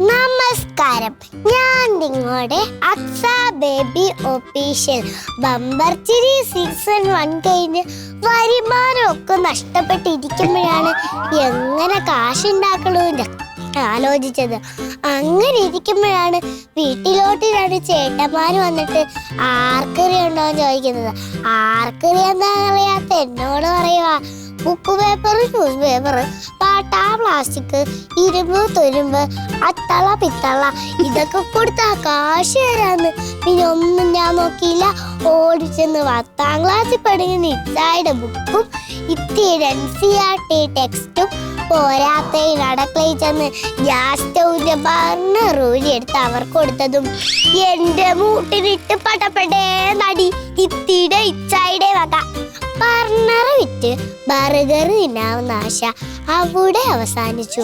നമസ്കാരം, ഞാൻ നിങ്ങളുടെ അക്സ ബേബി ഒഫീഷ്യൽ. ബമ്പർ ചിരി സീസൺ 1 കഴിഞ്ഞ് വരുമാനമൊക്കെ നഷ്ടപ്പെട്ടിരിക്കുമ്പോഴാണ് എങ്ങനെ കാശുണ്ടാക്കണമെന്ന് ആലോചിച്ചത്. അങ്ങനെ ഇരിക്കുമ്പോഴാണ് വീട്ടിലോട്ട് 2 ചേട്ടന്മാർ വന്നിട്ട് ആർക്കറി ഉണ്ടോ എന്ന് ചോദിക്കുന്നത്. ആർക്കറി എന്താണെന്ന് അറിയാത്ത എന്നോട് പറയുക, ബുക്ക് പേപ്പർ, ന്യൂസ് പേപ്പർ, പാട്ട, പ്ലാസ്റ്റിക്, ഇരുമ്പ്, തുരുമ്പ്, അത്തള, പിത്തള ഇതൊക്കെ കൊടുത്താ കാശ് തരാന്ന്. പിന്നെ ഒന്നും ഞാൻ നോക്കിയില്ല, ഓടിച്ചെന്ന് 10ാം ക്ലാസ്സിൽ പഠിക്കുന്ന ഇത്തായുടെ ബുക്കും ഇത്തിയുടെ NCERT ടെക്സ്റ്റും പോരാത്തതിന് അടുക്കളയിൽ ചെന്ന് ഗ്യാസ് സ്റ്റൗവിന്റെ ബർണർ ഊരിയെടുത്ത് അവർക്ക് കൊടുത്തതും എന്റെ മൂട്ടിലിട്ട് പടപടേ നടി ഇത്തിയുടെ ഇച്ചായുടെ വക. ബർണർ വിറ്റ് ബർഗർ തിന്നാവുന്ന ആശ അവിടെ അവസാനിച്ചു.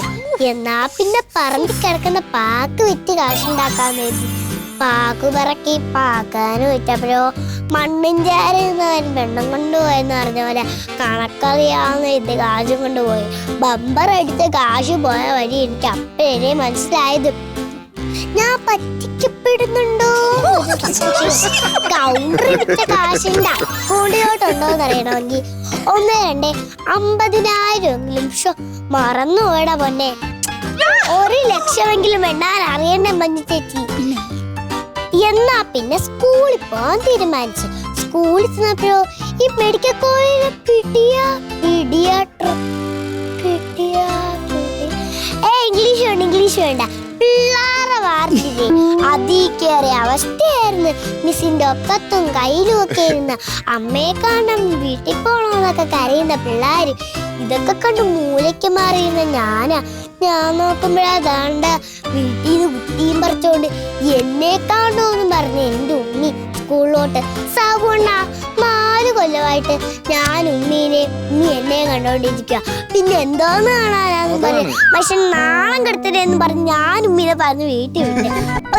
എന്നാ പിന്നെ പറമ്പി കിടക്കുന്ന പാക്ക് വിറ്റ് കാശുണ്ടാക്കാൻ വേണ്ടി പാക്ക് പറക്കി പാക്കാനും വിറ്റപ്പോഴോ മണ്ണും ചാരുന്നവൻ വെണ്ണം കൊണ്ടുപോയെന്ന് പറഞ്ഞ പോലെ കണക്കറിയാവുന്ന ഇത് കാശും കൊണ്ടുപോയി. ബമ്പർ അടിച്ച കാശ് പോയ വഴി എനിക്ക് അപ്പോഴേ മനസ്സിലായത് ഞാൻ പറ്റിക്കപ്പെടുന്നുണ്ടോ. കൗണ്ടർ വിറ്റ കാശിന്റെ അക്കൗണ്ടിലോട്ടുണ്ടോന്ന് അറിയണമെങ്കിൽ 1 2 50,000 മറന്നു പോയടാ പൊന്നെ. 1 ലക്ഷമെങ്കിലും എണ്ണാൻ അറിയണ്ടേ മഞ്ഞ ചേച്ചി. എന്നാ പിന്നെ സ്കൂളിൽ പോകാൻ തീരുമാനിച്ചു. സ്കൂളിൽ ചെന്നപ്പോഴോ ഈ മെഡിക്കൽ കോളേജിലെ ഇംഗ്ലീഷ് വേണ്ട പിള്ളേരെ വാർത്തില്ലേ അതീ കയറിയ അവസ്ഥയായിരുന്നു. മിസ്സിന്റെ ഒക്കത്തും കയ്യിലും ഒക്കെ ഇരുന്ന് അമ്മയെ കാണാൻ വീട്ടിൽ പോണോന്നൊക്കെ കരയുന്ന പിള്ളേര്. ഇതൊക്കെ കണ്ട് മൂലയ്ക്ക് മാറിയിരുന്ന ഞാൻ നോക്കുമ്പോഴാതാണ്ട വീട്ടിൽ നിന്ന് കുട്ടിയും പറിച്ചോണ്ട് എന്നെ കാണോന്നും പറഞ്ഞ് എന്റെ ഉമ്മി സ്കൂളിലോട്ട്. സാബുണ്ണ 4 കൊല്ലമായിട്ട് ഞാൻ ഉമ്മി എന്നെ കണ്ടോണ്ടിരിക്കുക. പിന്നെ എന്തോന്ന് കാണാനാന്ന് പറഞ്ഞു. പക്ഷെ നാളം കെടുത്തതെന്ന് പറഞ്ഞ് ഞാൻ ഉമ്മീനെ പറഞ്ഞ് വീട്ടിൽ വിട്ട്.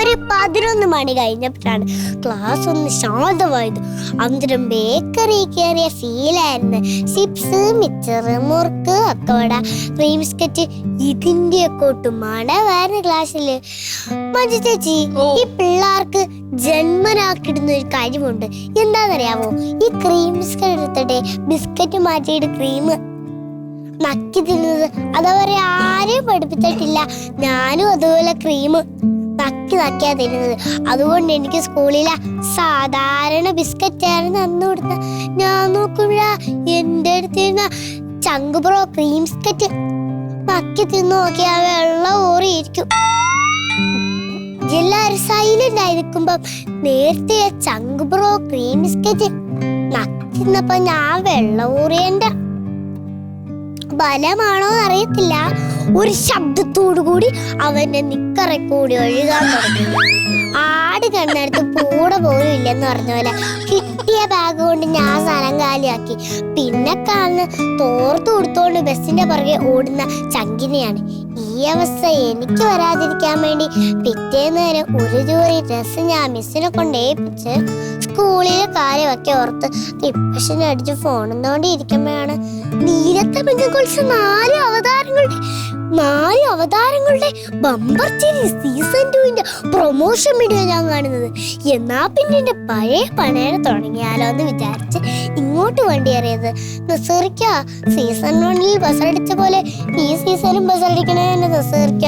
ഒരു 11 മണി കഴിഞ്ഞപ്പോഴാണ് ക്ലാസ് ഒന്ന് ശാന്തമായത്. അന്നേരം ബേക്കറി കയറിയ ഫീലായിരുന്നു. ചിപ്സ്, മിച്ചർ, മുറുക്ക്, അക്കവട, ക്രീം ബിസ്ക്കറ്റ് ഇതിന്റെ ഒക്കെ ഒട്ടും മണവായിരുന്നു ക്ലാസ്സില്. മഞ്ജു ചേച്ചി, ഈ പിള്ളേർക്ക് ജന്മനാക്കിടുന്ന ഒരു കാര്യമുണ്ട്. എന്താണെന്നറിയാമോ? ഈ ക്രീം ബിസ്ക്കറ്റ് എടുത്തിട്ട് ബിസ്ക്കറ്റ് മാറ്റിയിട്ട് ക്രീം നക്കി തിന്നത്. അതവരെ ആരെയും പഠിപ്പിച്ചിട്ടില്ല. ഞാനും അതുപോലെ ക്രീം നക്കിയാ തിന്നുന്നത്. അതുകൊണ്ട് എനിക്ക് സ്കൂളിലെ സാധാരണ ബിസ്ക്കറ്റ് ആയിരുന്നു അന്ന് കൊടുത്ത. ഞാൻ നോക്കുമ്പോഴാ എന്റെ അടുത്തിരുന്ന ചങ്ക് ബ്രോ ക്രീം ബിസ്ക്കറ്റ് നക്കി തിന്നു നോക്കിയാ വെള്ളം ഊറിയിരിക്കും. എല്ലാരും സൈലന്റ് ആയിരിക്കുമ്പോ നേരത്തെ ചങ്ക് ബ്രോ ക്രീം ബിസ്ക്കറ്റ് നക്കിന്നപ്പോ ഞാൻ വെള്ളം ഊറിയന്റെ ബലമാണോ അറിയത്തില്ല, ഒരു ശബ്ദത്തോടു കൂടി അവന്റെ നിക്കറെ കൂടി ഒഴുകാൻ തുടങ്ങി. ആട് കണ്ണെടുത്ത് പൂട പോലും ഇല്ലെന്ന് പറഞ്ഞ പോലെ കിട്ടിയ ബാഗ് കൊണ്ട് ഞാൻ സ്ഥലം കാലിയാക്കി. പിന്നെ കാണുന്ന തോർത്തു കൊടുത്തോണ്ട് ബസ്സിന്റെ പുറകെ ഓടുന്ന ചങ്കിനെയാണ്. ഈ അവസ്ഥ എനിക്ക് വരാതിരിക്കാൻ വേണ്ടി പിറ്റേന്ന് വരെ ഒരു ജോലി ഡ്രസ്സ് ഞാൻ മിസ്സിനെ കൊണ്ടേപ്പിച്ച് സ്കൂളിലെ കാര്യമൊക്കെ ഓർത്ത് ഡിപ്രഷൻ അടിച്ച് ഫോണെന്നോണ്ടി ഇരിക്കുമ്പോഴാണ് നീലത്തെ പെൺകുളിച്ച് 4 അവതാരങ്ങളുടെ ബമ്പർ ചിരി സീസൺ 2 പ്രൊമോഷൻ വീഡിയോ ഞാൻ കാണുന്നത്. എന്നാ പിന്നെ എന്റെ പഴയ പണയുടെ തുടങ്ങിയാലോ എന്ന് വിചാരിച്ച് ഇങ്ങോട്ട് വണ്ടി അറിയത്. നസീറിക്ക, സീസൺ 1 ബസടിച്ച പോലെ ഈ സീസണും ബസടിക്കണേ. നസീറിക്ക